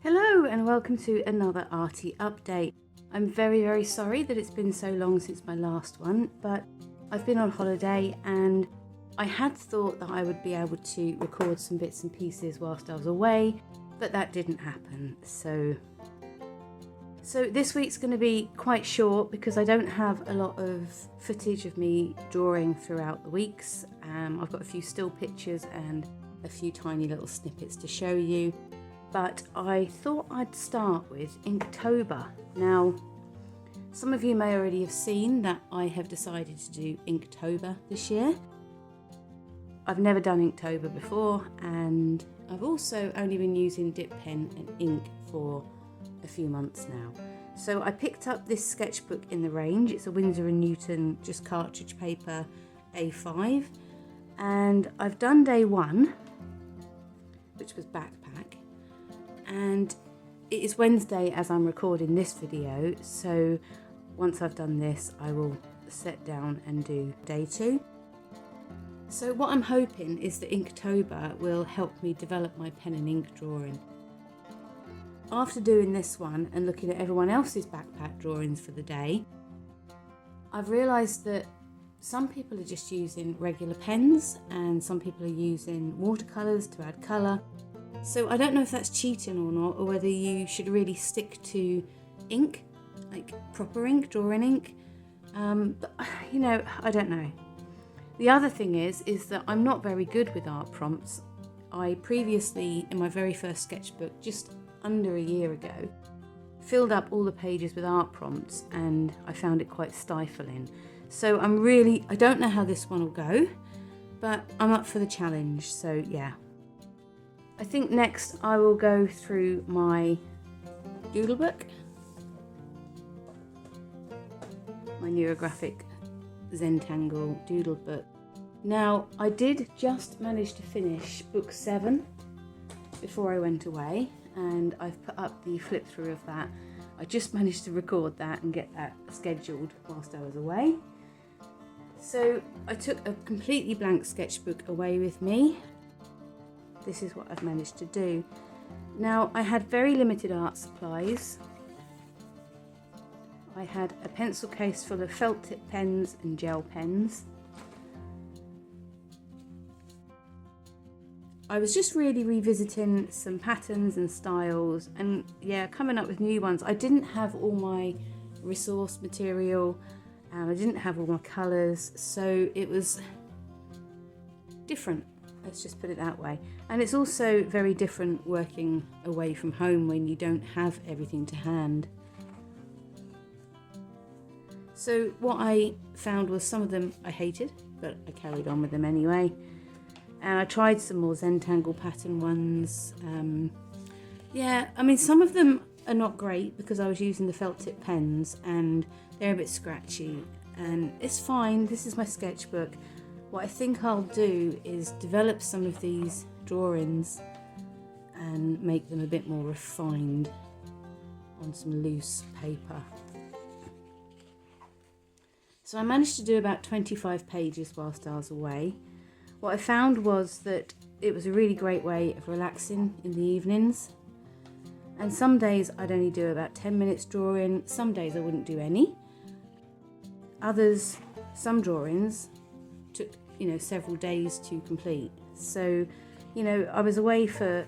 Hello and welcome to another arty update. I'm very sorry that it's been so long since my last one, but I've been on holiday and I had thought that I would be able to record some bits and pieces whilst I was away, but that didn't happen. So this week's going to be quite short because I don't have a lot of footage of me drawing throughout the weeks. I've got a few still pictures and a few tiny little snippets to show you. But I thought I'd start with Inktober. Now, some of you may already have seen that I have decided to do Inktober this year. I've never done Inktober before, and I've also only been using dip pen and ink for a few months now. So I picked up this sketchbook in the range. It's a Winsor & Newton, just cartridge paper, A5. And I've done day one, which was backpack. And it is Wednesday as I'm recording this video, so once I've done this I will sit down and do day two. So what I'm hoping is that Inktober will help me develop my pen and ink drawing. After doing this one and looking at everyone else's backpack drawings for the day, I've realised that some people are just using regular pens and some people are using watercolours to add colour. So I don't know if that's cheating or not, or whether you should really stick to ink, like proper ink, drawing ink. But you know, I don't know. The other thing is that I'm not very good with art prompts. I previously, in my very first sketchbook, just under a year ago, filled up all the pages with art prompts and I found it quite stifling. So I don't know how this one will go, but I'm up for the challenge, so yeah. I think next I will go through my Doodle book, my Neurographic Zentangle Doodle book. Now, I did just manage to finish book 7 before I went away, and I've put up the flip through of that. I just managed to record that and get that scheduled whilst I was away. So I took a completely blank sketchbook away with me. This is what I've managed to do. Now, I had very limited art supplies. I had a pencil case full of felt tip pens and gel pens. I was just really revisiting some patterns and styles and yeah, coming up with new ones. I didn't have all my resource material, I didn't have all my colours, so it was different. Let's just put it that way. And it's also very different working away from home when you don't have everything to hand. So what I found was some of them I hated, but I carried on with them anyway. And I tried some more Zentangle pattern ones. Yeah, I mean, some of them are not great because I was using the felt tip pens and they're a bit scratchy. And it's fine, this is my sketchbook. What I think I'll do is develop some of these drawings and make them a bit more refined on some loose paper. So I managed to do about 25 pages whilst I was away. What I found was that it was a really great way of relaxing in the evenings. And some days I'd only do about 10 minutes drawing, some days I wouldn't do any. Others, some drawings took several days to complete. So, I was away for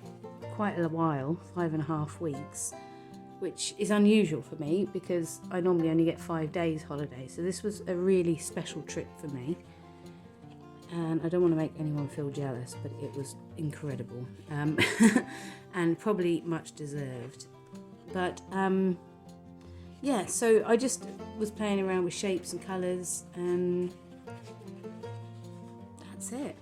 quite a while, 5.5 weeks, which is unusual for me because I normally only get 5 days holiday. So this was a really special trip for me. And I don't want to make anyone feel jealous, but it was incredible and probably much deserved. But yeah, so I just was playing around with shapes and colours and that's it.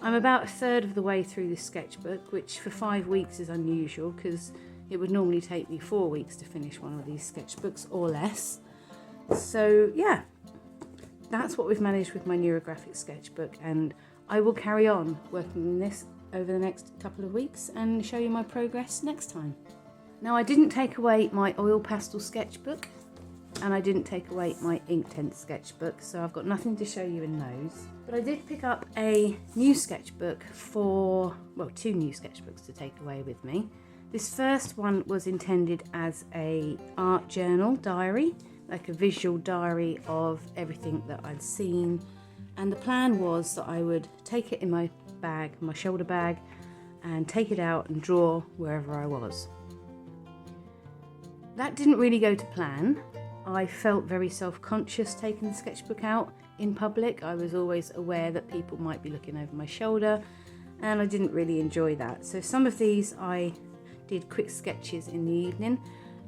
I'm about a third of the way through this sketchbook, which for 5 weeks is unusual because it would normally take me 4 weeks to finish one of these sketchbooks or less. So yeah, that's what we've managed with my Neurographic sketchbook, and I will carry on working on this over the next couple of weeks and show you my progress next time. Now, I didn't take away my oil pastel sketchbook and I didn't take away my Inktense sketchbook, so I've got nothing to show you in those. But I did pick up a new sketchbook two new sketchbooks to take away with me. This first one was intended as a art journal diary, like a visual diary of everything that I'd seen. And the plan was that I would take it in my bag, my shoulder bag, and take it out and draw wherever I was. That didn't really go to plan. I felt very self-conscious taking the sketchbook out in public. I was always aware that people might be looking over my shoulder, and I didn't really enjoy that. So some of these I did quick sketches in the evening,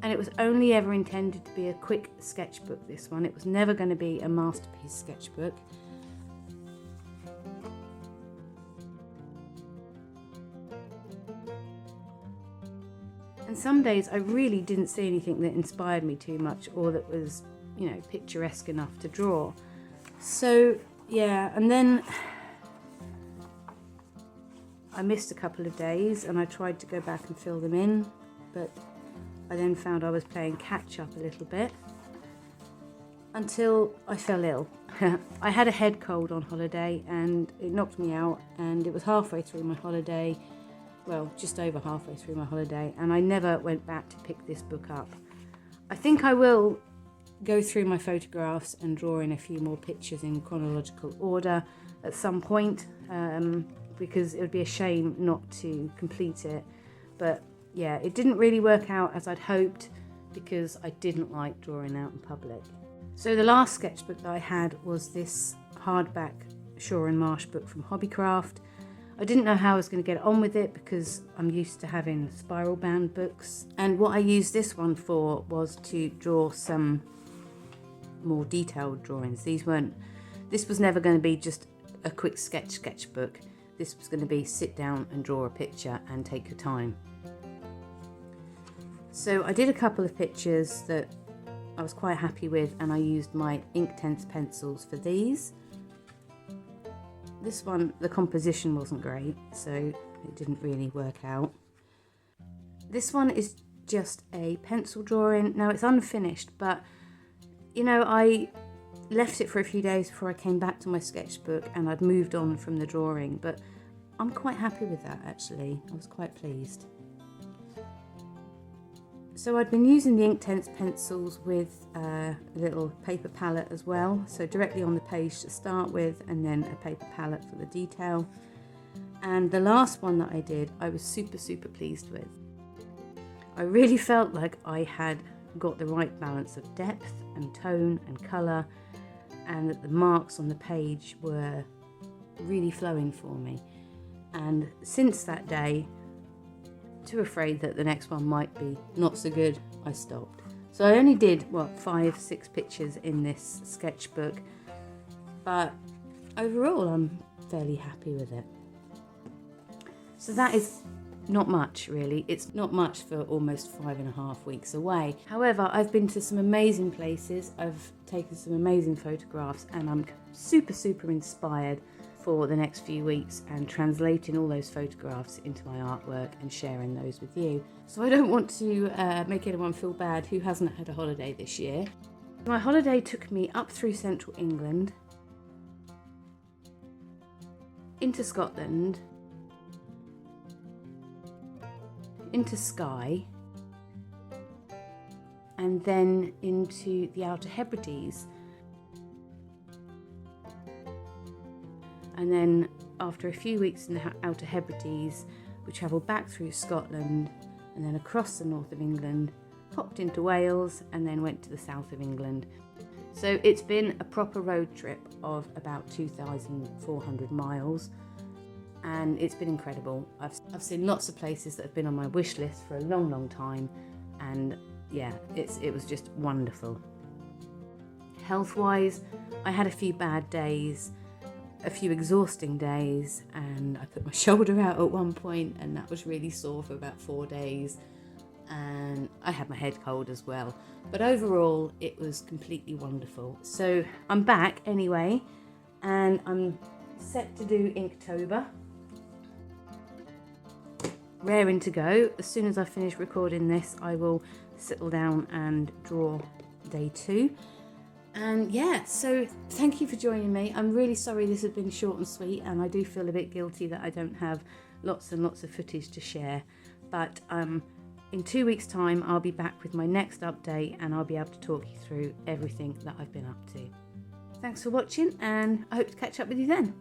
and it was only ever intended to be a quick sketchbook, this one. It was never going to be a masterpiece sketchbook. And some days I really didn't see anything that inspired me too much or that was, picturesque enough to draw. So yeah, and then I missed a couple of days and I tried to go back and fill them in, but I then found I was playing catch up a little bit until I fell ill. I had a head cold on holiday and it knocked me out, and it was halfway through my holiday. Well, just over halfway through my holiday, and I never went back to pick this book up. I think I will go through my photographs and draw in a few more pictures in chronological order at some point, because it would be a shame not to complete it. But yeah, it didn't really work out as I'd hoped because I didn't like drawing out in public. So the last sketchbook that I had was this hardback Shaw and Marsh book from Hobbycraft. I didn't know how I was going to get on with it because I'm used to having spiral bound books, and what I used this one for was to draw some more detailed drawings. This was never going to be just a quick sketchbook. This was going to be sit down and draw a picture and take your time. So I did a couple of pictures that I was quite happy with, and I used my Inktense pencils for these. This one, the composition wasn't great, so it didn't really work out. This one is just a pencil drawing. Now it's unfinished, but I left it for a few days before I came back to my sketchbook, and I'd moved on from the drawing, but I'm quite happy with that actually. I was quite pleased. So I'd been using the Inktense pencils with a little paper palette as well, so directly on the page to start with, and then a paper palette for the detail. And the last one that I did, I was super pleased with. I really felt like I had got the right balance of depth and tone and colour, and that the marks on the page were really flowing for me. And since that day, too afraid that the next one might be not so good, I stopped. So I only did 5-6 pictures in this sketchbook, but overall I'm fairly happy with it. So that is not much really. It's not much for almost 5.5 weeks away. However, I've been to some amazing places, I've taken some amazing photographs, and I'm super inspired for the next few weeks and translating all those photographs into my artwork and sharing those with you. So I don't want to make anyone feel bad who hasn't had a holiday this year. My holiday took me up through central England, into Scotland, into Skye, and then into the Outer Hebrides. And then after a few weeks in the Outer Hebrides, we travelled back through Scotland and then across the north of England, popped into Wales, and then went to the south of England. So it's been a proper road trip of about 2,400 miles, and it's been incredible. I've seen lots of places that have been on my wish list for a long time, and yeah, it was just wonderful. Health-wise, I had a few bad days, a few exhausting days, and I put my shoulder out at one point, and that was really sore for about 4 days, and I had my head cold as well. But overall, it was completely wonderful. So I'm back anyway, and I'm set to do Inktober. Raring to go. As soon as I finish recording this, I will settle down and draw day 2. And yeah, so thank you for joining me. I'm really sorry this has been short and sweet, and I do feel a bit guilty that I don't have lots and lots of footage to share. but in 2 weeks' time I'll be back with my next update, and I'll be able to talk you through everything that I've been up to. Thanks for watching, and I hope to catch up with you then.